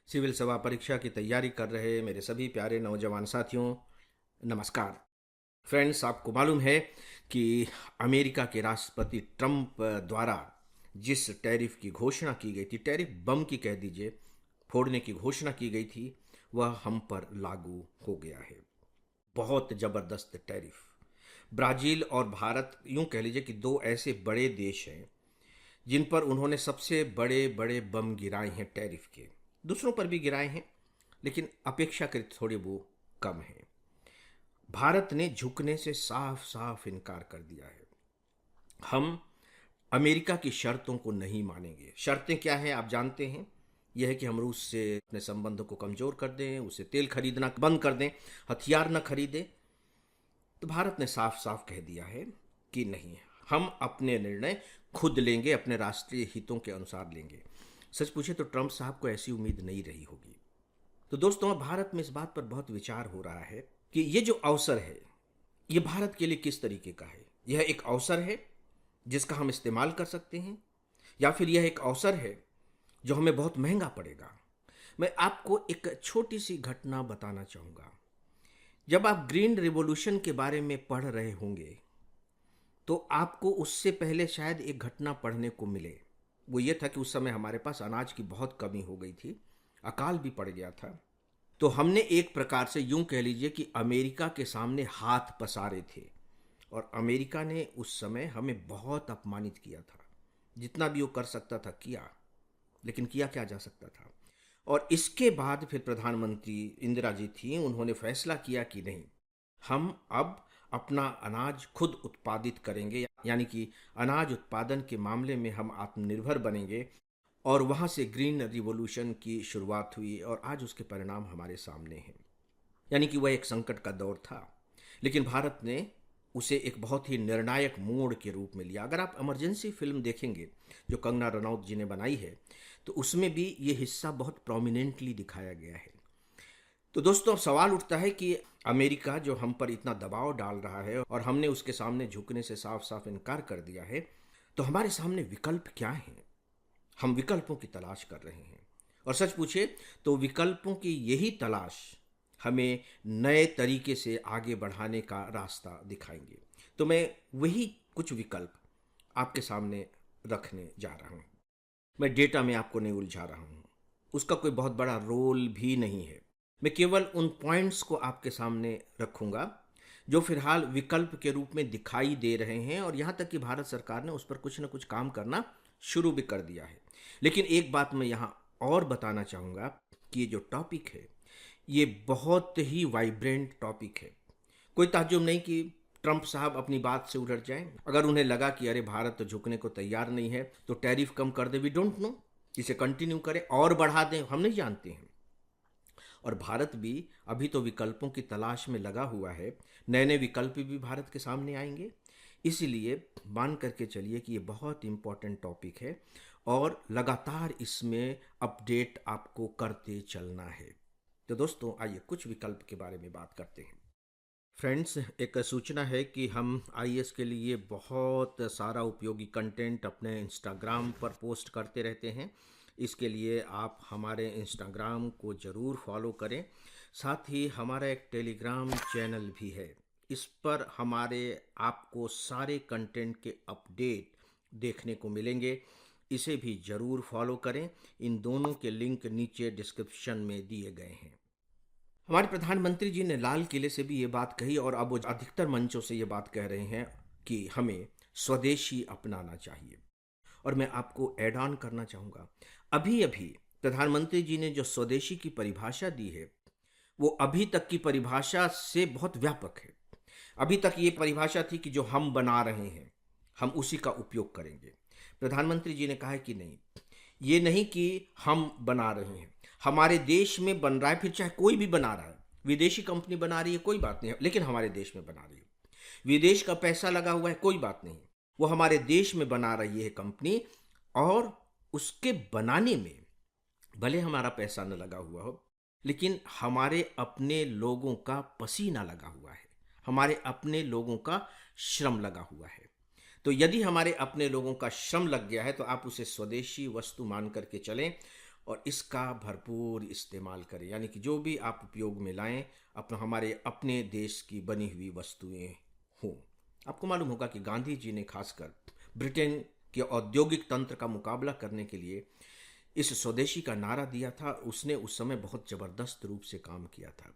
Civil सेवा परीक्षा की तैयारी कर रहे मेरे सभी प्यारे नौजवान साथियों, नमस्कार। फ्रेंड्स, आपको मालूम है कि अमेरिका के राष्ट्रपति ट्रंप द्वारा जिस टैरिफ की घोषणा की गई थी, टैरिफ बम की कह दीजिए, फोड़ने की घोषणा की गई थी, वह हम पर लागू हो गया है। बहुत ज़बरदस्त टैरिफ। ब्राज़ील और भारत, यूं कह लीजिए कि दो ऐसे बड़े देश हैं जिन पर उन्होंने सबसे बड़े बड़े बम गिराए हैं टैरिफ के। दूसरों पर भी गिराए हैं, लेकिन अपेक्षाकृत थोड़े वो कम हैं। भारत ने झुकने से साफ साफ इनकार कर दिया है। हम अमेरिका की शर्तों को नहीं मानेंगे। शर्तें क्या हैं आप जानते हैं। यह है कि हम रूस से अपने संबंधों को कमज़ोर कर दें, उसे तेल खरीदना बंद कर दें, हथियार न खरीदें। तो भारत ने साफ साफ कह दिया है कि नहीं, हम अपने निर्णय खुद लेंगे, अपने राष्ट्रीय हितों के अनुसार लेंगे। सच पूछे तो ट्रंप साहब को ऐसी उम्मीद नहीं रही होगी। तो दोस्तों, अब भारत में इस बात पर बहुत विचार हो रहा है कि ये जो अवसर है, ये भारत के लिए किस तरीके का है। यह एक अवसर है जिसका हम इस्तेमाल कर सकते हैं, या फिर यह एक अवसर है जो हमें बहुत महंगा पड़ेगा। मैं आपको एक छोटी सी घटना बताना चाहूँगा। जब आप ग्रीन रिवॉल्यूशन के बारे में पढ़ रहे होंगे तो आपको उससे पहले शायद एक घटना पढ़ने को मिले। वो ये था कि उस समय हमारे पास अनाज की बहुत कमी हो गई थी, अकाल भी पड़ गया था। तो हमने एक प्रकार से यूं कह लीजिए कि अमेरिका के सामने हाथ पसारे थे, और अमेरिका ने उस समय हमें बहुत अपमानित किया था। जितना भी वो कर सकता था किया, लेकिन किया क्या जा सकता था। और इसके बाद फिर प्रधानमंत्री इंदिरा जी थी, उन्होंने फैसला किया कि नहीं, हम अब अपना अनाज खुद उत्पादित करेंगे, यानी कि अनाज उत्पादन के मामले में हम आत्मनिर्भर बनेंगे। और वहाँ से ग्रीन रिवॉल्यूशन की शुरुआत हुई और आज उसके परिणाम हमारे सामने हैं। यानी कि वह एक संकट का दौर था, लेकिन भारत ने उसे एक बहुत ही निर्णायक मोड़ के रूप में लिया। अगर आप इमरजेंसी फिल्म देखेंगे जो कंगना रनौत जी ने बनाई है, तो उसमें भी ये हिस्सा बहुत प्रोमिनेंटली दिखाया गया है। तो दोस्तों, अब सवाल उठता है कि अमेरिका जो हम पर इतना दबाव डाल रहा है और हमने उसके सामने झुकने से साफ साफ इनकार कर दिया है, तो हमारे सामने विकल्प क्या हैं। हम विकल्पों की तलाश कर रहे हैं, और सच पूछे तो विकल्पों की यही तलाश हमें नए तरीके से आगे बढ़ाने का रास्ता दिखाएंगे। तो मैं वही कुछ विकल्प आपके सामने रखने जा रहा हूँ। मैं डेटा में आपको नहीं उलझा रहा हूँ, उसका कोई बहुत बड़ा रोल भी नहीं है। मैं केवल उन पॉइंट्स को आपके सामने रखूँगा जो फिलहाल विकल्प के रूप में दिखाई दे रहे हैं, और यहाँ तक कि भारत सरकार ने उस पर कुछ न कुछ काम करना शुरू भी कर दिया है। लेकिन एक बात मैं यहाँ और बताना चाहूँगा कि ये जो टॉपिक है, ये बहुत ही वाइब्रेंट टॉपिक है। कोई ताज्जुब नहीं कि ट्रंप साहब अपनी बात से उलझ जाएं। अगर उन्हें लगा कि अरे भारत तो झुकने को तैयार नहीं है, तो टैरिफ कम कर दे, वी डोंट नो, इसे कंटिन्यू करें और बढ़ा दें, हम नहीं जानते हैं। और भारत भी अभी तो विकल्पों की तलाश में लगा हुआ है। नए नए विकल्प भी भारत के सामने आएंगे। इसीलिए मान करके चलिए कि ये बहुत इम्पोर्टेंट टॉपिक है, और लगातार इसमें अपडेट आपको करते चलना है। तो दोस्तों, आइए कुछ विकल्प के बारे में बात करते हैं। फ्रेंड्स, एक सूचना है कि हम आईएएस के लिए बहुत सारा उपयोगी कंटेंट अपने इंस्टाग्राम पर पोस्ट करते रहते हैं। इसके लिए आप हमारे इंस्टाग्राम को ज़रूर फॉलो करें। साथ ही हमारा एक टेलीग्राम चैनल भी है, इस पर हमारे आपको सारे कंटेंट के अपडेट देखने को मिलेंगे। इसे भी ज़रूर फॉलो करें। इन दोनों के लिंक नीचे डिस्क्रिप्शन में दिए गए हैं। हमारे प्रधानमंत्री जी ने लाल किले से भी ये बात कही, और अब वो अधिकतर मंचों से ये बात कह रहे हैं कि हमें स्वदेशी अपनाना चाहिए। और मैं आपको ऐड ऑन करना चाहूँगा, अभी अभी प्रधानमंत्री जी ने जो स्वदेशी की परिभाषा दी है, वो अभी तक की परिभाषा से बहुत व्यापक है। अभी तक ये परिभाषा थी कि जो हम बना रहे हैं हम उसी का उपयोग करेंगे। प्रधानमंत्री जी ने कहा है कि नहीं, ये नहीं कि हम बना रहे हैं, हमारे देश में बन रहा है। फिर चाहे कोई भी बना रहा है, विदेशी कंपनी बना रही है कोई बात नहीं है, लेकिन हमारे देश में बना रही है। विदेश का पैसा लगा हुआ है कोई बात नहीं, वो हमारे देश में बना रही है कंपनी। और उसके बनाने में भले हमारा पैसा न लगा हुआ हो, लेकिन हमारे अपने लोगों का पसीना लगा हुआ है, हमारे अपने लोगों का श्रम लगा हुआ है। तो यदि हमारे अपने लोगों का श्रम लग गया है, तो आप उसे स्वदेशी वस्तु मान करके चलें। और इसका भरपूर इस्तेमाल करें, यानी कि जो भी आप उपयोग में लाएं हमारे अपने देश की बनी हुई वस्तुएं हों। आपको मालूम होगा कि गांधी जी ने खासकर ब्रिटेन के औद्योगिक तंत्र का मुकाबला करने के लिए इस स्वदेशी का नारा दिया था। उसने उस समय बहुत जबरदस्त रूप से काम किया था।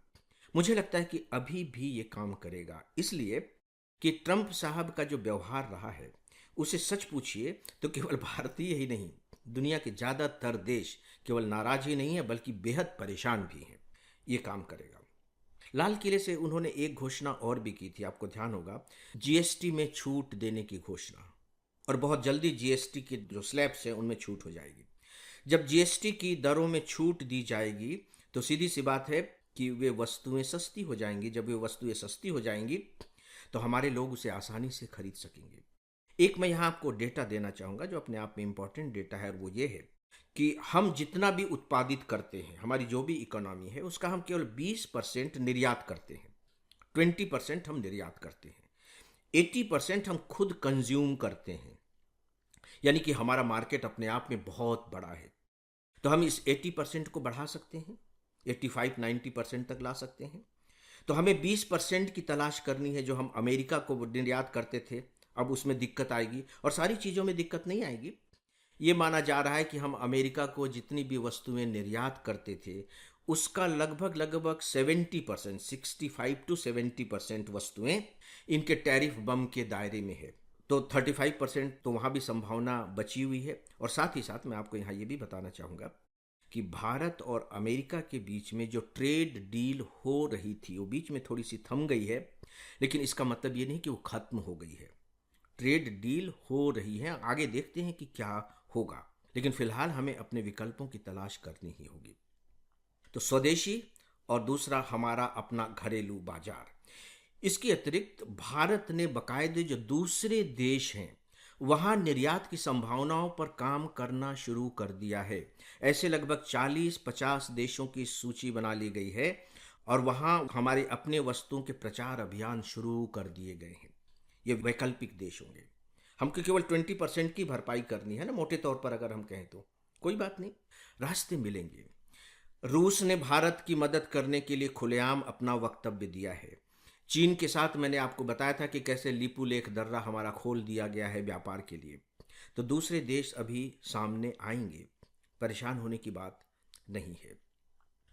मुझे लगता है कि अभी भी ये काम करेगा, इसलिए कि ट्रंप साहब का जो व्यवहार रहा है उसे सच पूछिए तो केवल भारतीय ही नहीं, दुनिया के ज़्यादातर देश केवल नाराज ही नहीं है बल्कि बेहद परेशान भी हैं। ये काम करेगा। लाल किले से उन्होंने एक घोषणा और भी की थी, आपको ध्यान होगा, जीएसटी में छूट देने की घोषणा। और बहुत जल्दी जीएसटी की जो स्लैब्स हैं उनमें छूट हो जाएगी। जब जीएसटी की दरों में छूट दी जाएगी तो सीधी सी बात है कि वे वस्तुएं सस्ती हो जाएंगी। जब वे वस्तुएं सस्ती हो जाएंगी तो हमारे लोग उसे आसानी से खरीद सकेंगे। एक मैं यहाँ आपको डेटा देना चाहूँगा जो अपने आप में इम्पॉर्टेंट डेटा है, और वो ये है कि हम जितना भी उत्पादित करते हैं, हमारी जो भी इकोनॉमी है, उसका हम केवल 20% निर्यात करते हैं, 20% हम निर्यात करते हैं, 80% हम खुद कंज्यूम करते हैं। यानी कि हमारा मार्केट अपने आप में बहुत बड़ा है। तो हम इस 80% को बढ़ा सकते हैं, 85-90% तक ला सकते हैं। तो हमें 20% की तलाश करनी है जो हम अमेरिका को निर्यात करते थे। अब उसमें दिक्कत आएगी, और सारी चीज़ों में दिक्कत नहीं आएगी। ये माना जा रहा है कि हम अमेरिका को जितनी भी वस्तुएं निर्यात करते थे उसका लगभग लगभग 70%, 65 to 70% वस्तुएं इनके टैरिफ बम के दायरे में है। तो 35% तो वहाँ भी संभावना बची हुई है। और साथ ही साथ मैं आपको यहाँ ये भी बताना चाहूँगा कि भारत और अमेरिका के बीच में जो ट्रेड डील हो रही थी वो बीच में थोड़ी सी थम गई है, लेकिन इसका मतलब ये नहीं कि वो खत्म हो गई है। ट्रेड डील हो रही है, आगे देखते हैं कि क्या होगा, लेकिन फिलहाल हमें अपने विकल्पों की तलाश करनी ही होगी। तो स्वदेशी और दूसरा हमारा अपना घरेलू बाजार। इसके अतिरिक्त भारत ने बाकायदे जो दूसरे देश हैं वहाँ निर्यात की संभावनाओं पर काम करना शुरू कर दिया है। ऐसे लगभग 40-50 देशों की सूची बना ली गई है और वहाँ हमारे अपने वस्तुओं के प्रचार अभियान शुरू कर दिए गए हैं। ये वैकल्पिक देश होंगे। हमको केवल 20% की भरपाई करनी है ना, मोटे तौर पर अगर हम कहें तो कोई बात नहीं, रास्ते मिलेंगे। रूस ने भारत की मदद करने के लिए खुलेआम अपना वक्तव्य दिया है। चीन के साथ मैंने आपको बताया था कि कैसे लिपुलेख दर्रा हमारा खोल दिया गया है व्यापार के लिए। तो दूसरे देश अभी सामने आएंगे, परेशान होने की बात नहीं है।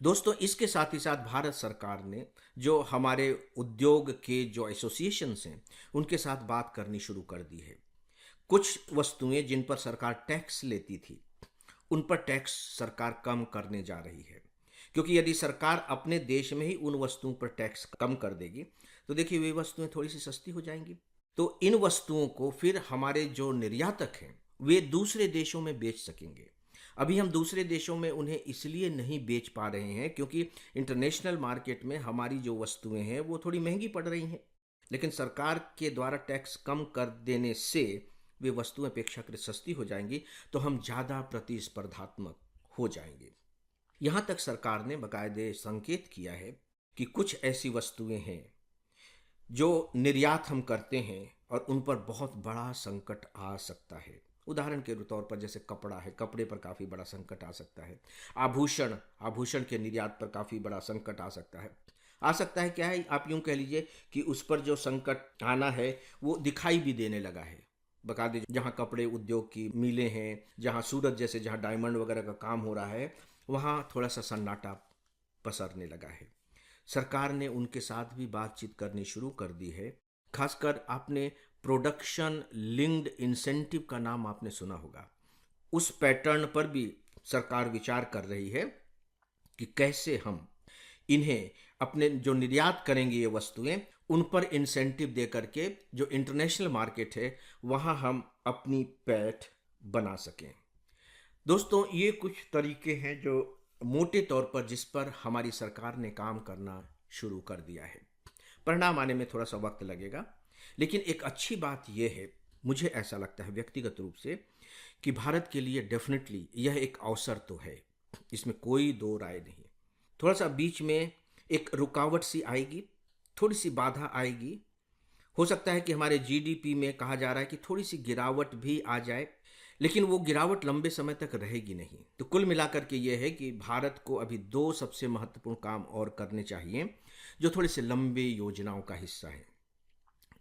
दोस्तों, इसके साथ ही साथ भारत सरकार ने जो हमारे उद्योग के जो एसोसिएशंस हैं उनके साथ बात करनी शुरू कर दी है। कुछ वस्तुएं जिन पर सरकार टैक्स लेती थी उन पर टैक्स सरकार कम करने जा रही है, क्योंकि यदि सरकार अपने देश में ही उन वस्तुओं पर टैक्स कम कर देगी तो देखिए वे वस्तुएं थोड़ी सी सस्ती हो जाएंगी। तो इन वस्तुओं को फिर हमारे जो निर्यातक हैं वे दूसरे देशों में बेच सकेंगे। अभी हम दूसरे देशों में उन्हें इसलिए नहीं बेच पा रहे हैं क्योंकि इंटरनेशनल मार्केट में हमारी जो वस्तुएं हैं वो थोड़ी महंगी पड़ रही हैं, लेकिन सरकार के द्वारा टैक्स कम कर देने से वे वस्तुएं अपेक्षाकृत सस्ती हो जाएंगी, तो हम ज़्यादा प्रतिस्पर्धात्मक हो जाएंगे। यहाँ तक सरकार ने बाकायदे संकेत किया है कि कुछ ऐसी वस्तुएं हैं जो निर्यात हम करते हैं और उन पर बहुत बड़ा संकट आ सकता है। उदाहरण के तौर पर जैसे कपड़ा है, कपड़े पर काफ़ी बड़ा संकट आ सकता है। आभूषण के निर्यात पर काफ़ी बड़ा संकट आ सकता है। क्या है, आप यूँ कह लीजिए कि उस पर जो संकट आना है वो दिखाई भी देने लगा है। बाकायदे जहाँ कपड़े उद्योग की मिलें हैं, जहाँ सूरत जैसे जहाँ डायमंड वगैरह का काम हो रहा है, वहाँ थोड़ा सा सन्नाटा पसरने लगा है। सरकार ने उनके साथ भी बातचीत करनी शुरू कर दी है। खासकर आपने प्रोडक्शन लिंक्ड इंसेंटिव का नाम आपने सुना होगा। उस पैटर्न पर भी सरकार विचार कर रही है कि कैसे हम इन्हें अपने जो निर्यात करेंगे ये वस्तुएं उन पर इंसेंटिव दे करके जो इंटरनेशनल मार्केट है वहाँ हम अपनी पैठ बना सकें। दोस्तों, ये कुछ तरीके हैं जो मोटे तौर पर जिस पर हमारी सरकार ने काम करना शुरू कर दिया है। परिणाम आने में थोड़ा सा वक्त लगेगा, लेकिन एक अच्छी बात यह है, मुझे ऐसा लगता है व्यक्तिगत रूप से, कि भारत के लिए डेफिनेटली यह एक अवसर तो है, इसमें कोई दो राय नहीं। थोड़ा सा बीच में एक रुकावट सी आएगी, थोड़ी सी बाधा आएगी। हो सकता है कि हमारे जीडीपी में कहा जा रहा है कि थोड़ी सी गिरावट भी आ जाए, लेकिन वो गिरावट लंबे समय तक रहेगी नहीं। तो कुल मिलाकर के ये है कि भारत को अभी दो सबसे महत्वपूर्ण काम और करने चाहिए, जो थोड़े से लंबे योजनाओं का हिस्सा है।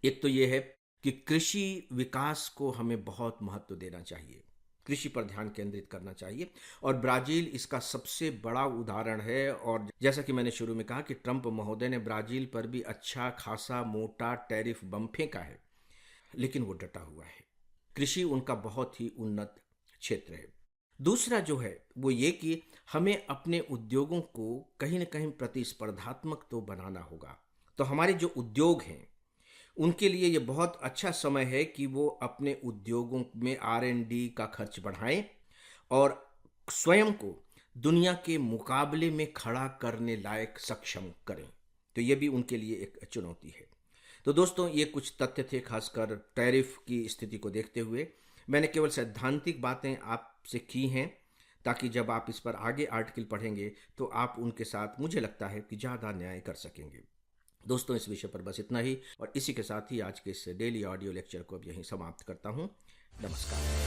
एक तो ये है कि कृषि विकास को हमें बहुत महत्व देना चाहिए, कृषि पर ध्यान केंद्रित करना चाहिए, और ब्राज़ील इसका सबसे बड़ा उदाहरण है। और जैसा कि मैंने शुरू में कहा कि ट्रंप महोदय ने ब्राज़ील पर भी अच्छा खासा मोटा टैरिफ बम फेंका है, लेकिन वो डटा हुआ है। कृषि उनका बहुत ही उन्नत क्षेत्र है। दूसरा जो है वो ये कि हमें अपने उद्योगों को कहीं ना कहीं प्रतिस्पर्धात्मक तो बनाना होगा। तो हमारे जो उद्योग हैं उनके लिए ये बहुत अच्छा समय है कि वो अपने उद्योगों में R&D का खर्च बढ़ाएं और स्वयं को दुनिया के मुकाबले में खड़ा करने लायक सक्षम करें। तो ये भी उनके लिए एक चुनौती है। तो दोस्तों, ये कुछ तथ्य थे, खासकर टैरिफ की स्थिति को देखते हुए। मैंने केवल सैद्धांतिक बातें आपसे की हैं, ताकि जब आप इस पर आगे आर्टिकल पढ़ेंगे तो आप उनके साथ, मुझे लगता है कि ज़्यादा न्याय कर सकेंगे। दोस्तों, इस विषय पर बस इतना ही, और इसी के साथ ही आज के इस डेली ऑडियो लेक्चर को अब यहीं समाप्त करता हूँ। नमस्कार।